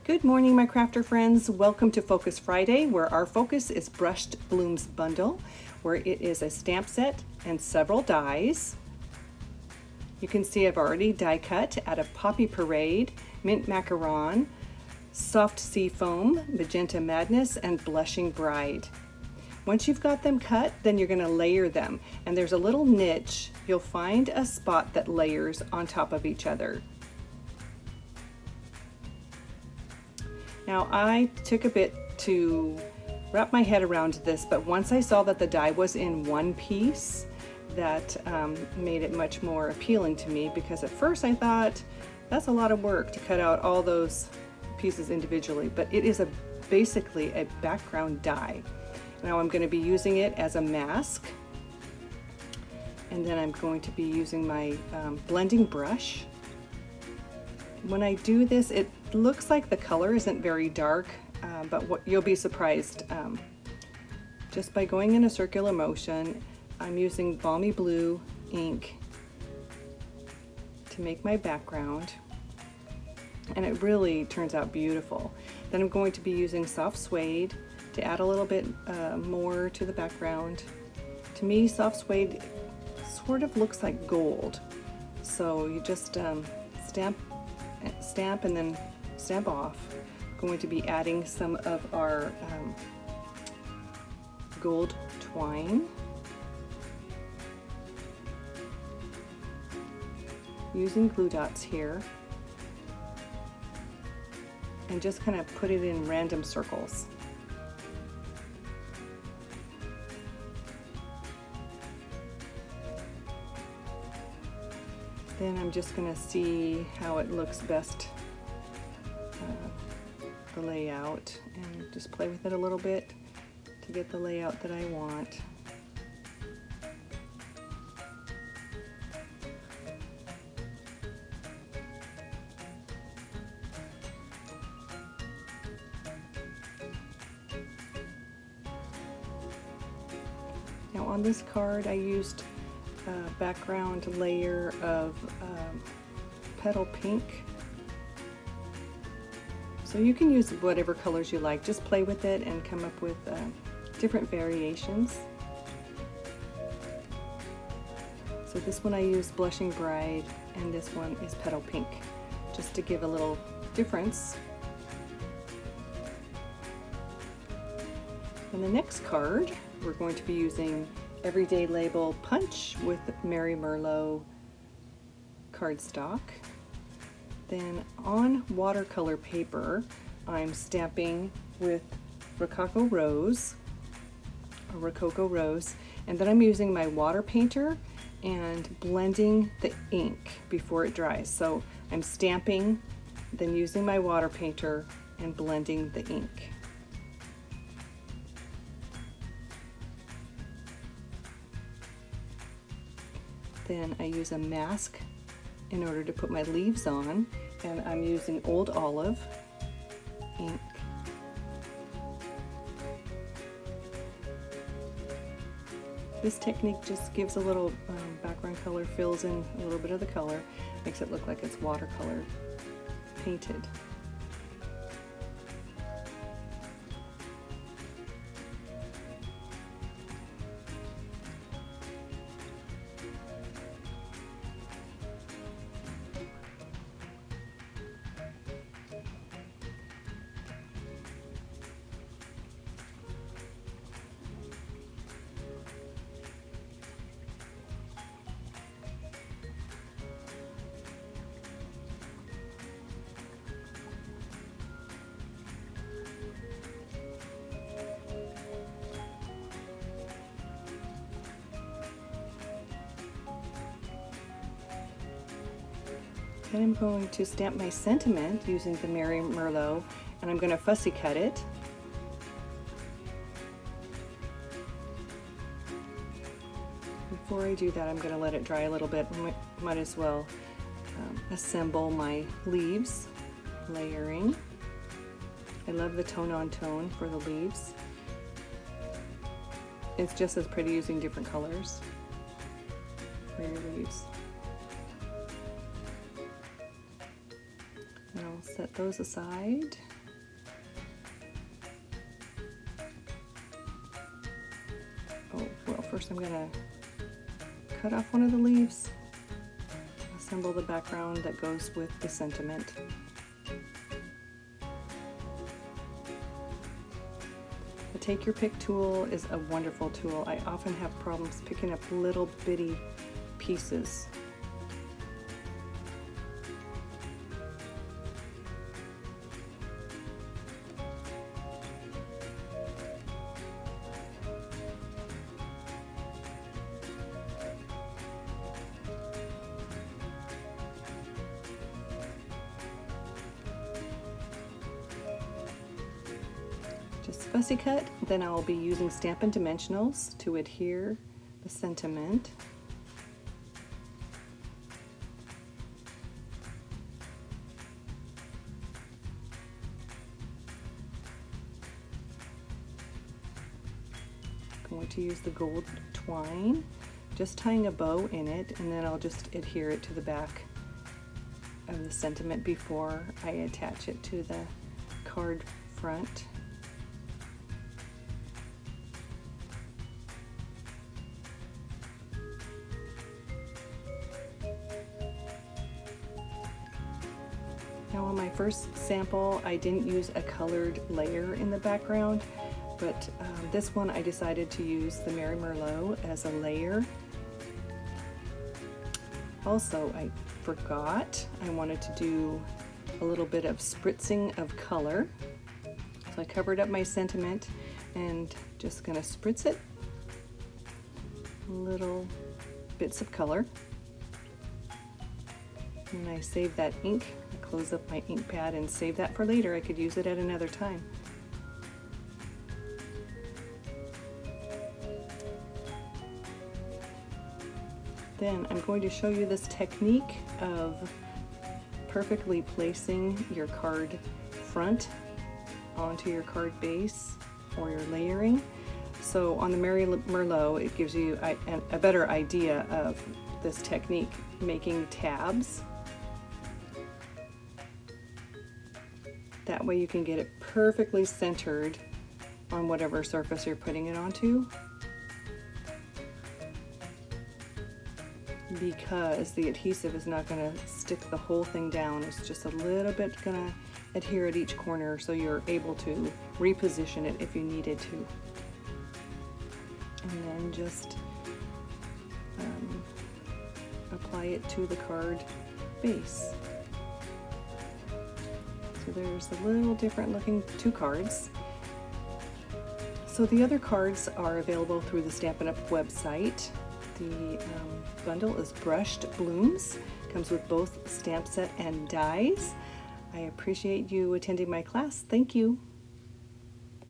Good morning, my crafter friends. Welcome to Focus Friday, where our focus is Brushed Blooms Bundle, where it is a stamp set and several dies. You can see I've already die cut out of Poppy Parade, Mint Macaron, Soft Sea Foam, Magenta Madness, and Blushing Bride. Once you've got them cut, then you're going to layer them. And there's a little niche. You'll find a spot that layers on top of each other. Now I took a bit to wrap my head around this, but once I saw that the die was in one piece, that made it much more appealing to me, because at first I thought that's a lot of work to cut out all those pieces individually, but it is basically a background die. Now I'm going to be using it as a mask, and then I'm going to be using my blending brush. When I do this, it looks like the color isn't very dark, but you'll be surprised. Just by going in a circular motion, I'm using Balmy Blue ink to make my background, and it really turns out beautiful. Then I'm going to be using Soft Suede to add a little bit more to the background. To me, Soft Suede sort of looks like gold, so you just stamp and then stamp off. I'm going to be adding some of our gold twine, using glue dots here, and just kind of put it in random circles. Then I'm just going to see how it looks best, the layout, and just play with it a little bit to get the layout that I want. Now on this card I used a background layer of petal pink. So you can use whatever colors you like. Just play with it and come up with different variations. So this one I used Blushing Bride, and this one is Petal Pink, just to give a little difference. On the next card, we're going to be using Everyday Label Punch with Mary Merlot cardstock. Then on watercolor paper, I'm stamping with Rococo Rose, and then I'm using my water painter and blending the ink before it dries. So I'm stamping, then using my water painter and blending the ink. Then I use a mask in order to put my leaves on, and I'm using Old Olive ink. This technique just gives a little background color, fills in a little bit of the color, makes it look like it's watercolor painted. Then I'm going to stamp my sentiment using the Mary Merlot, and I'm going to fussy cut it. Before I do that, I'm going to let it dry a little bit. Might as well assemble my leaves, layering. I love the tone-on-tone for the leaves. It's just as pretty using different colors for your leaves. And I'll set those aside. Oh, well, first I'm gonna cut off one of the leaves, assemble the background that goes with the sentiment. The Take Your Pick tool is a wonderful tool. I often have problems picking up little bitty pieces. Just fussy cut, then I'll be using Stampin' Dimensionals to adhere the sentiment. I'm going to use the gold twine, just tying a bow in it, and then I'll just adhere it to the back of the sentiment before I attach it to the card front. Now on my first sample, I didn't use a colored layer in the background, but this one I decided to use the Merry Merlot as a layer. Also, I forgot I wanted to do a little bit of spritzing of color. So I covered up my sentiment and just gonna spritz it. Little bits of color. And I save that ink. I close up my ink pad and save that for later. I could use it at another time. Then I'm going to show you this technique of perfectly placing your card front onto your card base or your layering. So on the Merry Merlot, it gives you a better idea of this technique, making tabs. That way you can get it perfectly centered on whatever surface you're putting it onto, because the adhesive is not going to stick the whole thing down. It's just a little bit going to adhere at each corner, so you're able to reposition it if you needed to. And then just apply it to the card base. So there's a little different looking two cards. So the other cards are available through the Stampin' Up! Website. The bundle is Brushed Blooms. Comes with both stamp set and dies. I appreciate you attending my class. Thank you.